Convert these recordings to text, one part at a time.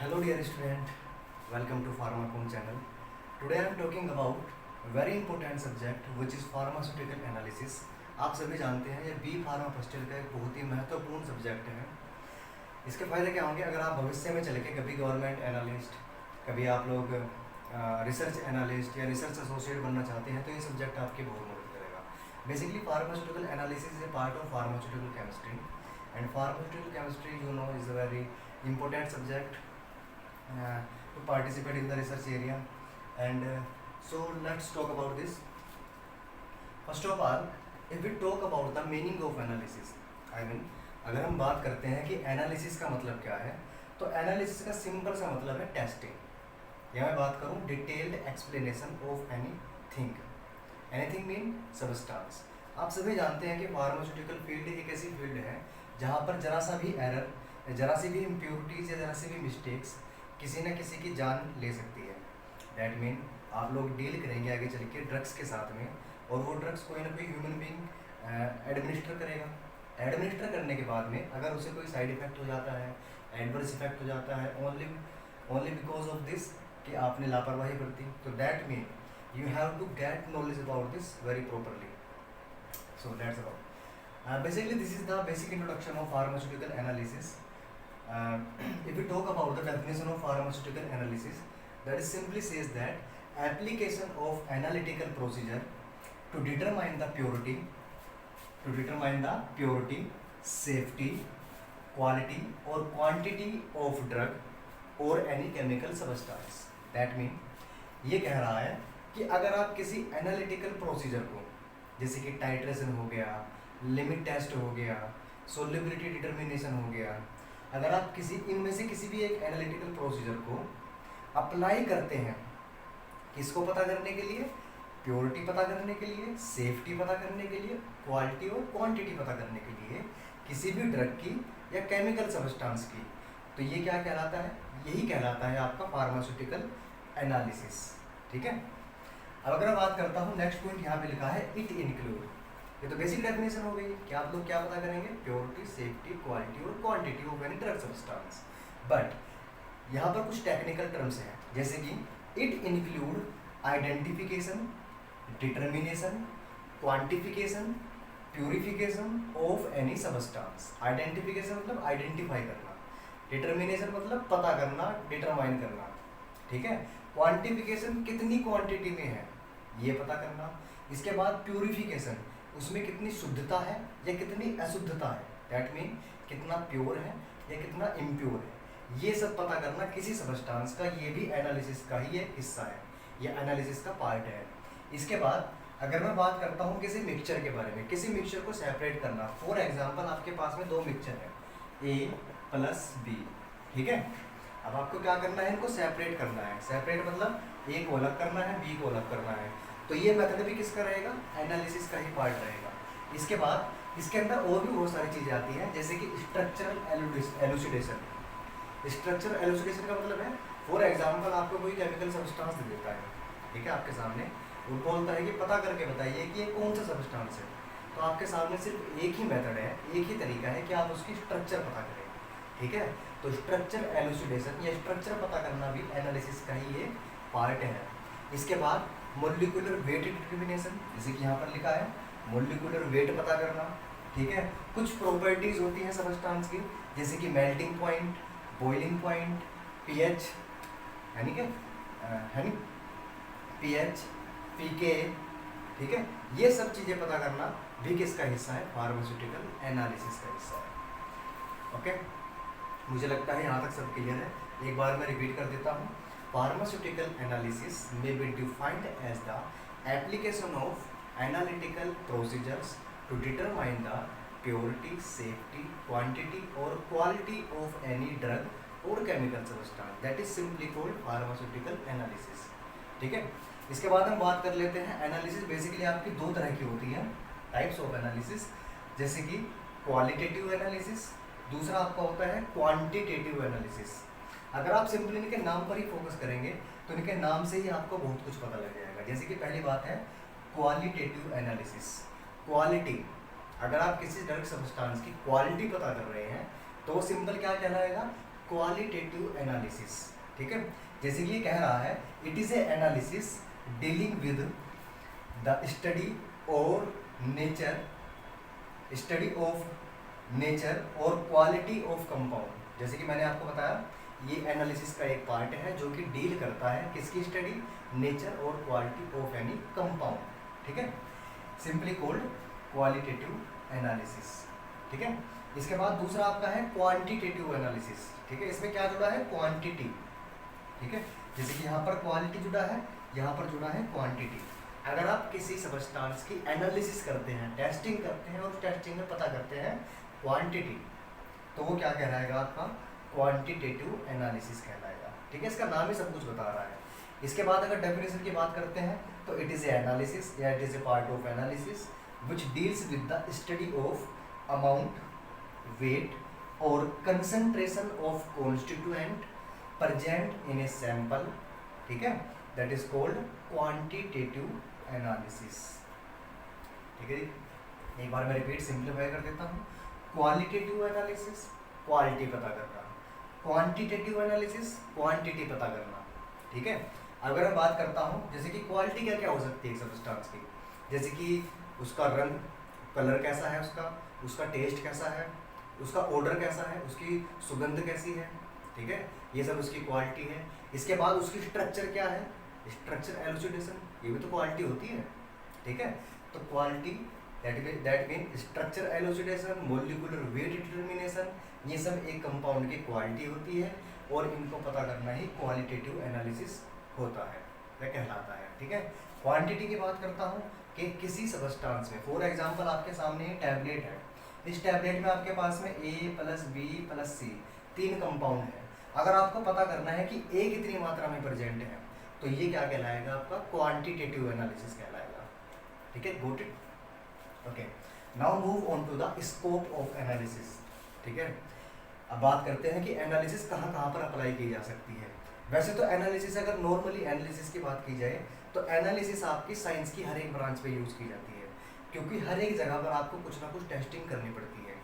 Hello dear student, welcome to Pharmacom channel. Today I am talking about a very important subject which is pharmaceutical analysis. आप सभी जानते हैं ये B pharma first year का एक बहुत ही महत्वपूर्ण सब्जेक्ट है। इसके फ़ायदे क्या होंगे अगर आप भविष्य में चले के कभी गवर्नमेंट एनालिस्ट, कभी आप लोग रिसर्च एनालिस्ट या रिसर्च एसोसिएट बनना चाहते हैं तो ये सब्जेक्ट आपकी बहुत मदद करेगा। Basically pharmaceutical analysis is a part of pharmaceutical chemistry and pharmaceutical chemistry you know is a very important subject to participate in the research area and so let's talk about this. First of all, if we talk about the meaning of analysis, I mean अगर हम बात करते हैं कि analysis का मतलब क्या है तो एनालिसिस का सिंपल सा मतलब है टेस्टिंग या मैं बात करूँ detailed explanation of anything. Anything mean substance. आप सभी जानते हैं कि फार्मास्यूटिकल फील्ड एक ऐसी फील्ड है जहाँ पर जरा सा भी एरर, जरा सी भी इम्प्योरिटीज़ या जरा सी भी मिस्टेक्स किसी न किसी की जान ले सकती है। दैट मीन आप लोग डील करेंगे आगे चल के ड्रग्स के साथ में और वो ड्रग्स कोई ना कोई ह्यूमन बीइंग एडमिनिस्टर करेगा। एडमिनिस्टर करने के बाद में अगर उसे कोई साइड इफेक्ट हो जाता है, एडवर्स इफेक्ट हो जाता है ओनली बिकॉज ऑफ दिस कि आपने लापरवाही बरती, तो that mean you have to get knowledge about this very properly. So that's about basically this is the basic introduction of pharmaceutical analysis. If we talk about the definition of pharmaceutical analysis, that is simply says that application of analytical procedure to determine the purity, safety, quality or quantity of drug or any chemical substance. That mean ये कह रहा है कि अगर आप किसी analytical procedure को जैसे कि टाइट्रेशन हो गया, लिमिट टेस्ट हो गया, सोल्युबिलिटी डिटर्मिनेशन हो गया, अगर आप किसी इनमें से किसी भी एक एनालिटिकल प्रोसीजर को अप्लाई करते हैं किसको पता करने के लिए, प्योरिटी पता करने के लिए, सेफ्टी पता करने के लिए, क्वालिटी और क्वांटिटी पता करने के लिए किसी भी ड्रग की या केमिकल सब्सटेंस की, तो ये क्या कहलाता है, यही कहलाता है आपका फार्मास्यूटिकल एनालिसिस। ठीक है। अब अगर मैं बात करता हूँ नेक्स्ट पॉइंट यहाँ पे लिखा है इट इंक्लूड। ये तो बेसिक डेफिनेशन हो गई कि आप लोग क्या पता करेंगे, प्योरिटी, सेफ्टी, क्वालिटी और quantity of any drug substance. But यहाँ पर कुछ टेक्निकल टर्म्स हैं जैसे कि it include identification, determination, quantification, purification of any substance. Identification मतलब आइडेंटिफाई करना, डिटर्मिनेशन मतलब पता करना, डिटरमाइन करना। ठीक है। क्वांटिफिकेशन कितनी क्वांटिटी में है ये पता करना। इसके बाद प्यूरिफिकेशन उसमें कितनी शुद्धता है या कितनी अशुद्धता है, दैट मीन कितना प्योर है या कितना इम्प्योर है, ये सब पता करना किसी सब्सटेंस का, ये भी एनालिसिस का ही एक हिस्सा है, ये एनालिसिस का पार्ट है। इसके बाद अगर मैं बात करता हूँ किसी मिक्सचर के बारे में, किसी मिक्सचर को सेपरेट करना, फॉर एग्जाम्पल आपके पास में दो मिक्सचर है ए प्लस बी। ठीक है। अब आपको क्या करना है, इनको सेपरेट करना है। सेपरेट मतलब ए को अलग करना है, बी को अलग करना है। तो ये मेथड भी किसका रहेगा, एनालिसिस का ही पार्ट रहेगा। इसके बाद इसके अंदर और भी बहुत सारी चीज़ें आती हैं जैसे कि स्ट्रक्चरल एलुसिडेशन। स्ट्रक्चरल एलुसिडेशन का मतलब है फॉर एग्जांपल आपको कोई केमिकल सब्सटेंस दे देता है, ठीक है, आपके सामने, वो बोलता है कि पता करके बताइए कि ये कौन सा सब्सटेंस है। तो आपके सामने सिर्फ एक ही मेथड है, एक ही तरीका है कि आप उसकी स्ट्रक्चर पता करें। ठीक है। तो स्ट्रक्चर एलुसिडेशन या स्ट्रक्चर पता करना भी एनालिसिस का ही एक पार्ट है। इसके बाद मोलिकुलर वेट डिटर्मिनेशन, जैसे कि यहाँ पर लिखा है मोलिकुलर वेट पता करना। ठीक है। कुछ प्रॉपर्टीज होती हैं सब्सटेंस की जैसे कि melting point, boiling point, pH, यानी कि पीएच, पीके। ठीक है। ये सब चीज़ें पता करना भी किसका हिस्सा है, फार्मास्यूटिकल एनालिसिस का हिस्सा है। ओके। मुझे लगता है यहाँ तक सब क्लियर है। एक बार मैं रिपीट कर देता हूँ। Pharmaceutical analysis may be defined as the application of analytical procedures to determine the purity, safety, quantity और क्वालिटी ऑफ एनी ड्रग और chemical substance, that is simply called pharmaceutical analysis. ठीक है। इसके बाद हम बात कर लेते हैं एनालिसिस बेसिकली आपकी दो तरह की होती है, टाइप्स ऑफ एनालिसिस, जैसे कि क्वालिटेटिव एनालिसिस, दूसरा आपका होता है क्वांटिटेटिव एनालिसिस। अगर आप सिंपली इनके नाम पर ही फोकस करेंगे तो इनके नाम से ही आपको बहुत कुछ पता लग जाएगा। जैसे कि पहली बात है क्वालिटेटिव एनालिसिस। क्वालिटी, अगर आप किसी ड्रग सब्सटेंस की क्वालिटी पता कर रहे हैं तो वो सिंपल क्या कहलाएगा, क्वालिटेटिव एनालिसिस। ठीक है, जैसे कि ये कह रहा है it is a analysis dealing with the study of nature और क्वालिटी ऑफ कंपाउंड। जैसे कि मैंने आपको बताया ये एनालिसिस का एक पार्ट है जो कि डील करता है किसकी स्टडी, नेचर और क्वालिटी ऑफ एनी कंपाउंड। ठीक है, सिंपली कॉल्ड क्वालिटेटिव एनालिसिस। ठीक है, इसके बाद दूसरा आपका है क्वांटिटेटिव एनालिसिस। ठीक है, इसमें क्या जुड़ा है, क्वांटिटी। ठीक है, जैसे कि यहाँ पर क्वालिटी जुड़ा है, यहाँ पर जुड़ा है क्वांटिटी। अगर आप किसी सब्सटेंस की एनालिसिस करते हैं, टेस्टिंग करते हैं और टेस्टिंग में पता करते हैं क्वांटिटी, तो वो क्या कहलाएगा आपका, क्वांटिटेटिव एनालिसिस कहलाएगा। ठीक है, इसका नाम ही सब कुछ बता रहा है। इसके बाद अगर डेफिनेशन की बात करते हैं तो इट इज ए एनालिसिस या it is a part of analysis which deals with the study of amount, weight और concentration of constituent present in a sample. ठीक है, that is called quantitative analysis. ठीक है, एक बार मैं रिपीट सिंप्लीफाई कर देता हूँ। क्वालिटेटिव एनालिसिस क्वालिटी पता करना, क्वांटिटेटिव एनालिसिस क्वांटिटी पता करना। ठीक है, अगर मैं बात करता हूँ जैसे कि क्वालिटी क्या क्या हो सकती है सब्सटेंस की, जैसे कि उसका रंग, कलर कैसा है उसका टेस्ट कैसा है, उसका ऑर्डर कैसा है, उसकी सुगंध कैसी है। ठीक है, ये सब उसकी क्वालिटी है। इसके बाद उसकी स्ट्रक्चर क्या है, स्ट्रक्चर एलुसिडेशन, ये भी तो क्वालिटी होती है। ठीक है, तो quality that mean structure elucidation, molecular weight determination, ये सब एक कंपाउंड की क्वालिटी होती है और इनको पता करना ही क्वालिटेटिव एनालिसिस होता है, वह कहलाता है। ठीक है, क्वांटिटी की बात करता हूँ कि किसी सब्सटेंस में, फॉर एग्जांपल आपके सामने टैबलेट है, इस टैबलेट में आपके पास में A + B + C 3 कंपाउंड है। अगर आपको पता करना है कि A कितनी मात्रा में प्रेजेंट है तो ये क्या कहलाएगा, आपका क्वांटिटेटिव एनालिसिस कहलाएगा। ठीक है, got it. Okay, now move on to the scope of analysis. ठीक है, अब बात करते हैं कि एनालिसिस कहाँ कहाँ पर अप्लाई की जा सकती है। वैसे तो एनालिसिस, अगर नॉर्मली एनालिसिस की बात की जाए तो एनालिसिस आपकी साइंस की हर एक ब्रांच पे यूज़ की जाती है, क्योंकि हर एक जगह पर आपको कुछ ना कुछ टेस्टिंग करनी पड़ती है।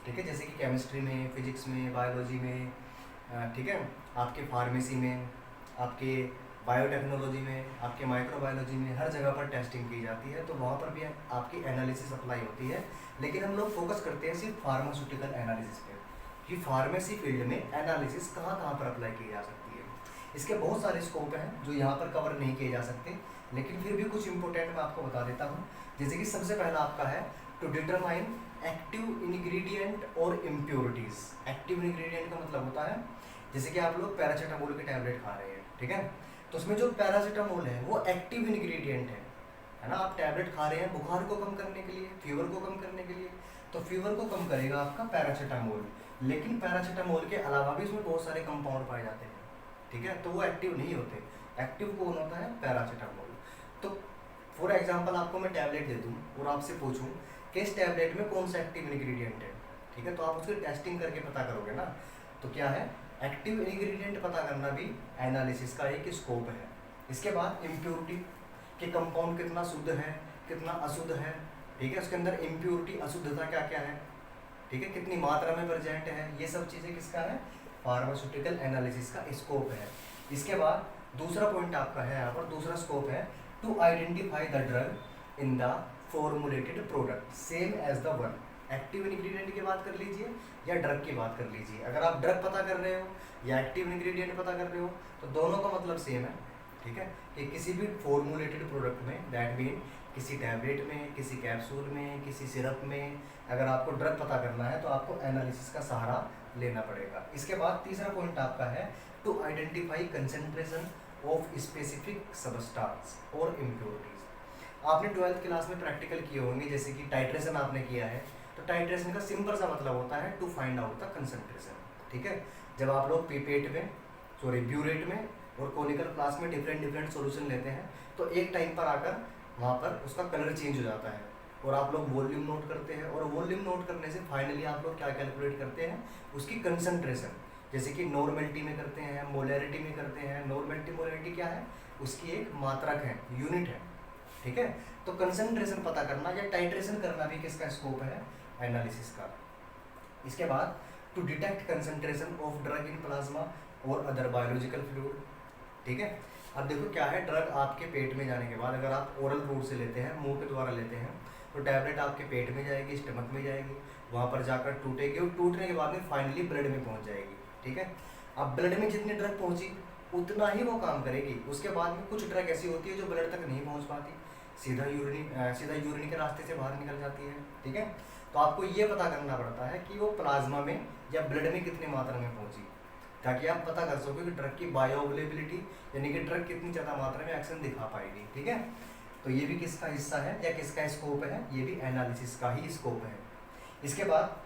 ठीक है, जैसे कि केमिस्ट्री में, फिजिक्स में, बायोलॉजी में, ठीक है, आपके फार्मेसी में, आपके बायोटेक्नोलॉजी में, आपके माइक्रोबायोलॉजी में, हर जगह पर टेस्टिंग की जाती है, तो वहाँ पर भी आपकी एनालिसिस अप्लाई होती है। लेकिन हम लोग फोकस करते हैं सिर्फ फार्मास्यूटिकल एनालिसिस पे कि फार्मेसी फील्ड में एनालिसिस कहाँ कहाँ पर अप्लाई की जा सकती है। इसके बहुत सारे स्कोप हैं जो यहाँ पर कवर नहीं किए जा सकते, लेकिन फिर भी कुछ इंपॉर्टेंट मैं आपको बता देता हूँ। जैसे कि सबसे पहला आपका है टू डिटरमाइन एक्टिव इंग्रेडिएंट और इम्प्योरिटीज़। एक्टिव इंग्रेडिएंट का मतलब होता है जैसे कि आप लोग पैरासीटामोल के टैबलेट खा रहे हैं, ठीक है, तो उसमें जो पैरासीटामोल है वो एक्टिव इंग्रेडिएंट है ना। आप टैबलेट खा रहे हैं बुखार को कम करने के लिए, फीवर को कम करने के लिए, तो फीवर को कम करेगा आपका पैरासीटामोल, लेकिन पैरासीटामोल के अलावा भी उसमें बहुत सारे कंपाउंड पाए जाते हैं। ठीक है, तो वो एक्टिव नहीं होते। एक्टिव कौन होता है, पैरासीटामोल। तो फॉर एग्जांपल आपको मैं टैबलेट दे दूँ और आपसे पूछूं कि इस टैबलेट में कौन सा एक्टिव इंग्रेडिएंट है, ठीक है, तो आप उसकी टेस्टिंग करके पता करोगे ना। तो क्या है, एक्टिव इंग्रेडिएंट पता करना भी एनालिसिस का एक स्कोप है। इसके बाद इम्प्योरिटी के कंपाउंड कितना शुद्ध है, कितना अशुद्ध है, ठीक है, उसके अंदर इम्प्योरिटी, अशुद्धता क्या क्या है, ठीक है, कितनी मात्रा में प्रेजेंट है, ये सब चीज़ें किसका है, फार्मास्यूटिकल एनालिसिस का स्कोप है। इसके बाद दूसरा पॉइंट आपका है यहाँ पर, दूसरा स्कोप है to identify the drug in the formulated product same as the one. Active ingredient की बात कर लीजिए या ड्रग की बात कर लीजिए, अगर आप ड्रग पता कर रहे हो या एक्टिव इंग्रेडिएंट पता कर रहे हो तो दोनों का मतलब सेम है। ठीक है, कि किसी भी फॉर्मुलेटेड प्रोडक्ट में, दैट मीन किसी टैबलेट में, किसी कैप्सूल में, किसी सिरप में, अगर आपको ड्रग पता करना है तो आपको एनालिसिस का सहारा लेना पड़ेगा। इसके बाद तीसरा पॉइंट आपका है to identify concentration of specific substance और इम्प्योरिटीज। आपने 12th क्लास में प्रैक्टिकल किए होंगे, जैसे कि टाइट्रेशन आपने किया है, तो टाइट्रेशन का सिंपल सा मतलब होता है to find out the concentration. ठीक है, जब आप लोग पीपेट में, सॉरी ब्यूरेट में और कोनिकल फ्लास्क में डिफरेंट सॉल्यूशन लेते हैं तो एक टाइम पर आकर वहाँ पर उसका कलर चेंज हो जाता है और आप लोग वॉल्यूम नोट करते हैं, और वॉल्यूम नोट करने से फाइनली आप लोग क्या कैलकुलेट करते हैं, उसकी कंसंट्रेशन। जैसे कि नॉर्मेलिटी में करते हैं, मोलैरिटी में करते हैं। नॉर्मेलिटी मोलैरिटी क्या है, उसकी एक मात्रक है, यूनिट है। ठीक है, तो कंसंट्रेशन पता करना या टाइट्रेशन करना भी किसका स्कोप है, एनालिसिस का। इसके बाद to detect concentration of drug in plasma और अदर बायोलॉजिकल फ्लूइड। ठीक है, अब देखो क्या है, ड्रग आपके पेट में जाने के बाद अगर आप ओरल रूट से लेते हैं, मुंह के द्वारा लेते हैं, तो टैबलेट आपके पेट में जाएगी, स्टमक में जाएगी, वहाँ पर जाकर टूटेगी और टूटने के बाद में फाइनली ब्लड में पहुँच जाएगी। ठीक है, अब ब्लड में जितनी ड्रग पहुँची उतना ही वो काम करेगी। उसके बाद में कुछ ड्रग ऐसी होती है जो ब्लड तक नहीं पहुँच पाती, सीधा यूरिन के रास्ते से बाहर निकल जाती है। ठीक है, तो आपको ये पता करना पड़ता है कि वो प्लाज्मा में या ब्लड में कितनी मात्रा में पहुँची, ताकि आप पता कर सको कि ड्रग की बायो अवेलेबिलिटी यानी कि ड्रग कितनी ज़्यादा मात्रा में एक्शन दिखा पाएगी। ठीक है, तो ये भी किसका हिस्सा है या किसका स्कोप है, ये भी एनालिसिस का ही स्कोप है। इसके बाद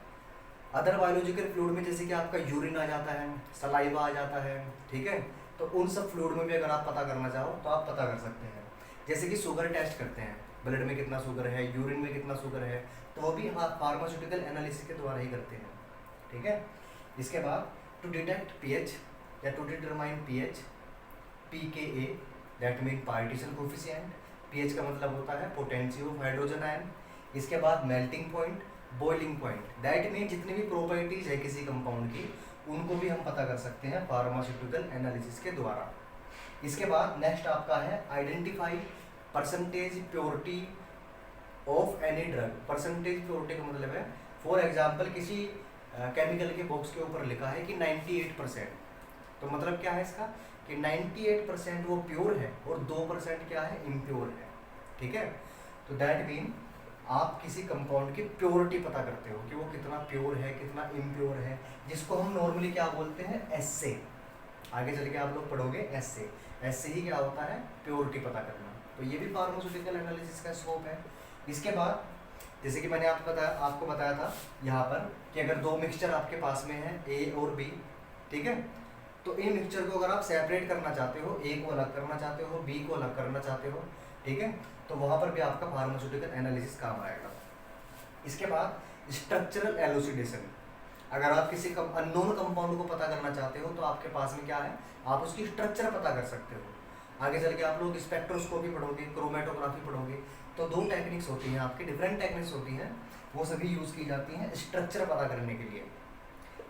अदर बायोलॉजिकल फ्लूइड में जैसे कि आपका यूरिन आ जाता है, सलाइवा आ जाता है। ठीक है, तो उन सब फ्लूइड में भी अगर आप पता करना चाहो तो आप पता कर सकते हैं। जैसे कि शुगर टेस्ट करते हैं, ब्लड में कितना शुगर है, यूरिन में कितना शुगर है, तो वो भी आप फार्मास्यूटिकल एनालिसिस के द्वारा ही करते हैं। ठीक है, इसके बाद टू डिटेक्ट पीएच या to determine pH, pKa that mean partition coefficient. PH का मतलब होता है पोटेंसी ऑफ हाइड्रोजन आयन। इसके बाद melting point, boiling point, that mean जितनी भी प्रॉपर्टीज है किसी कंपाउंड की उनको भी हम पता कर सकते हैं फार्मास्यूटिकल एनालिसिस के द्वारा। इसके बाद नेक्स्ट आपका है identify percentage purity of any drug. Percentage purity का मतलब है, फॉर एग्जांपल किसी केमिकल के बॉक्स के ऊपर लिखा है कि 98%, तो मतलब क्या है इसका कि 98% वो प्योर है और 2% क्या है, इम्प्योर है। ठीक है, तो दैट मीन आप किसी कंपाउंड की प्योरिटी पता करते हो कि वो कितना प्योर है, कितना इम्प्योर है, जिसको हम नॉर्मली क्या बोलते हैं, एसए। आगे चल के आप लोग पढ़ोगे एसए। एसए ही क्या होता है, प्योरिटी पता करना। तो ये भी फार्मास्यूटिकल एनालिसिस का स्कोप है। इसके बाद जैसे कि मैंने आपको बताया था यहाँ पर कि अगर दो मिक्सचर आपके पास में है ए और बी, ठीक है, तो इन मिक्सचर को अगर आप सेपरेट करना चाहते हो, ए को अलग करना चाहते हो, बी को अलग करना चाहते हो, ठीक है, तो वहाँ पर भी आपका फार्मास्यूटिकल एनालिसिस काम आएगा। इसके बाद स्ट्रक्चरल एलुसिडेशन, अगर आप किसी अननोन कंपाउंड को पता करना चाहते हो तो आपके पास में क्या है, आप उसकी स्ट्रक्चर पता कर सकते हो। आगे चल के आप लोग स्पेक्ट्रोस्कोपी पढ़ोगे, क्रोमेटोग्राफी पढ़ोगे, तो दो टेक्निक्स होती हैं आपकी, डिफरेंट टेक्निक्स होती हैं, वो सभी यूज़ की जाती हैं स्ट्रक्चर पता करने के लिए।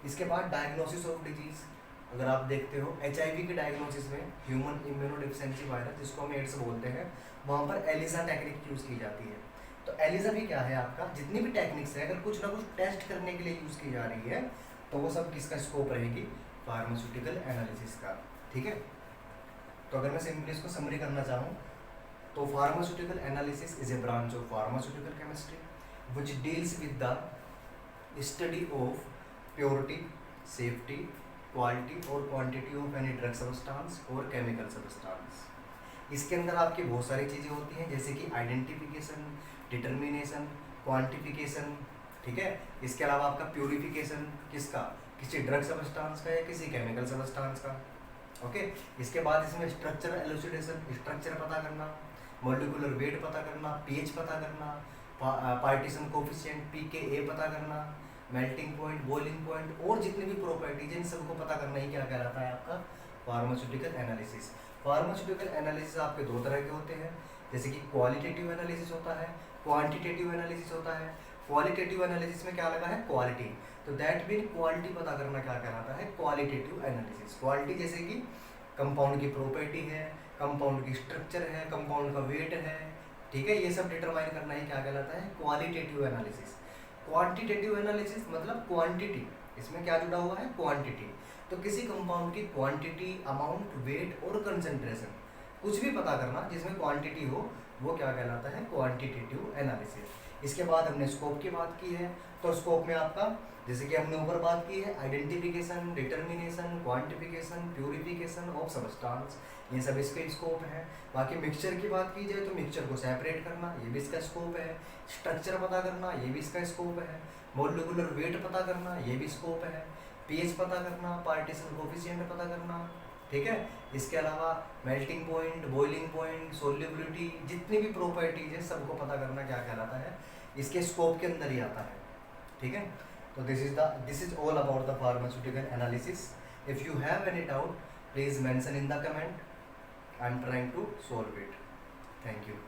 इसके बाद डायग्नोसिस ऑफ डिजीज़, अगर आप देखते हो HIV के डायग्नोसिस में, ह्यूमन इम्यूनोडेफिशिएंसी वायरस जिसको हम एड्स बोलते हैं, वहाँ पर एलिसा टेक्निक यूज़ की जाती है। तो एलिसा भी क्या है आपका, जितनी भी टेक्निक्स है अगर कुछ ना कुछ टेस्ट करने के लिए यूज़ की जा रही है तो वो सब किसका स्कोप रहेगी, फार्मास्यूटिकल एनालिसिस का। ठीक है, तो अगर मैं सिंपली इसको समरी करना चाहूँ तो pharmaceutical analysis is a branch of pharmaceutical chemistry which deals with the study of purity, safety, quality और quantity of any drug substance और chemical substance। इसके अंदर आपकी बहुत सारी चीज़ें होती हैं जैसे कि आइडेंटिफिकेशन, डिटर्मिनेशन, क्वांटिफिकेशन। ठीक है, इसके अलावा आपका प्यूरिफिकेशन किसका, किसी ड्रग सबस्टांस का या किसी केमिकल सबस्टांस का। ओके, इसके बाद इसमें स्ट्रक्चरल एलुसिडेशन, स्ट्रक्चर पता करना, मॉलिक्यूलर वेट पता करना, पीएच पता करना, पार्टीशन कोफिशिएंट पीकेए पता करना, मेल्टिंग पॉइंट, बॉइलिंग पॉइंट और जितनी भी प्रॉपर्टीज हैं इन सबको पता करना ही क्या कहलाता है आपका फार्मास्यूटिकल एनालिसिस। फार्मास्यूटिकल एनालिसिस आपके दो तरह के होते हैं, जैसे कि क्वालिटेटिव एनालिसिस होता है, क्वांटिटेटिव एनालिसिस होता है। क्वालिटेटिव एनालिसिस में क्या लगा है, क्वालिटी, तो दैट मीन क्वालिटी पता करना क्या कहलाता है, क्वालिटेटिव एनालिसिस। क्वालिटी जैसे कि कंपाउंड की प्रॉपर्टी है, कंपाउंड की स्ट्रक्चर है, कंपाउंड का वेट है, ठीक है, ये सब डिटरमाइन करना ही क्या कहलाता है, क्वालिटेटिव एनालिसिस। क्वांटिटेटिव एनालिसिस मतलब क्वांटिटी, इसमें क्या जुड़ा हुआ है, क्वांटिटी, तो किसी कंपाउंड की क्वांटिटी, अमाउंट, वेट और कंसंट्रेशन, कुछ भी पता करना जिसमें क्वांटिटी हो वो क्या कहलाता है, क्वांटिटेटिव एनालिसिस। इसके बाद हमने स्कोप की बात की है, तो स्कोप में आपका जैसे कि हमने ऊपर बात की है identification, determination, quantification, purification of substance, ये सब इसके स्कोप है। बाकी मिक्सचर की बात की जाए तो मिक्सचर को सेपरेट करना ये भी इसका स्कोप है, स्ट्रक्चर पता करना ये भी इसका स्कोप है, मॉलिक्यूलर वेट पता करना ये भी स्कोप है, पीएच पता करना, पार्टीशन कोफिशिएंट पता करना, ठीक है। इसके अलावा melting point, boiling point, solubility, जितनी भी प्रॉपर्टीज है सबको पता करना क्या कहलाता है, इसके स्कोप के अंदर ही आता है, ठीक है। तो this is all about the pharmaceutical analysis. If you have any doubt, please mention in the comment. I am trying to solve it. Thank you.